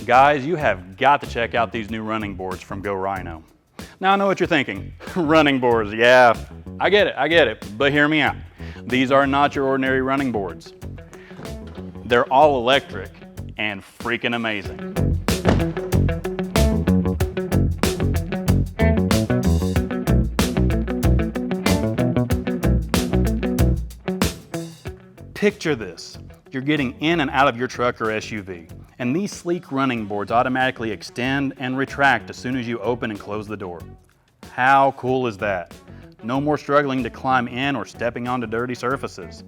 Guys, you have got to check out these new running boards from Go Rhino. Now I know what you're thinking, running boards, yeah, I get it, but hear me out. These are not your ordinary running boards. They're all electric and freaking amazing. Picture this. You're getting in and out of your truck or SUV, and these sleek running boards automatically extend and retract as soon as you open and close the door. How cool is that? No more struggling to climb in or stepping onto dirty surfaces.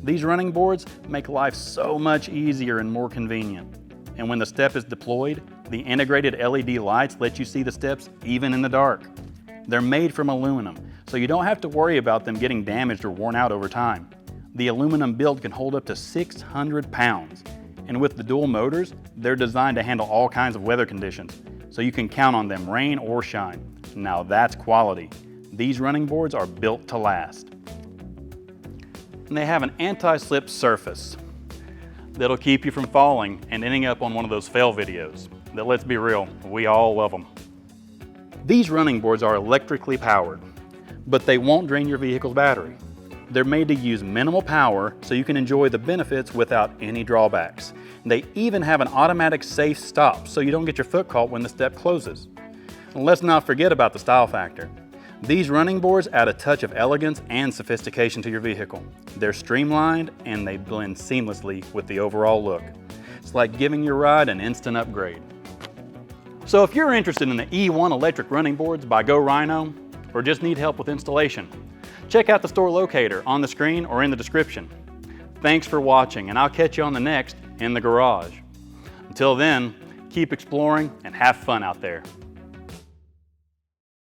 These running boards make life so much easier and more convenient. And when the step is deployed, the integrated LED lights let you see the steps even in the dark. They're made from aluminum, so you don't have to worry about them getting damaged or worn out over time. The aluminum build can hold up to 600 pounds. And with the dual motors, they're designed to handle all kinds of weather conditions, so you can count on them rain or shine. Now that's quality. These running boards are built to last. And they have an anti-slip surface that'll keep you from falling and ending up on one of those fail videos that, let's be real, we all love them. These running boards are electrically powered, but they won't drain your vehicle's battery. They're made to use minimal power so you can enjoy the benefits without any drawbacks. They even have an automatic safe stop so you don't get your foot caught when the step closes. And let's not forget about the style factor. These running boards add a touch of elegance and sophistication to your vehicle. They're streamlined and they blend seamlessly with the overall look. It's like giving your ride an instant upgrade. So if you're interested in the E1 electric running boards by Go Rhino, or just need help with installation, check out the store locator on the screen or in the description. Thanks for watching, and I'll catch you on the next In the Garage. Until then, keep exploring and have fun out there.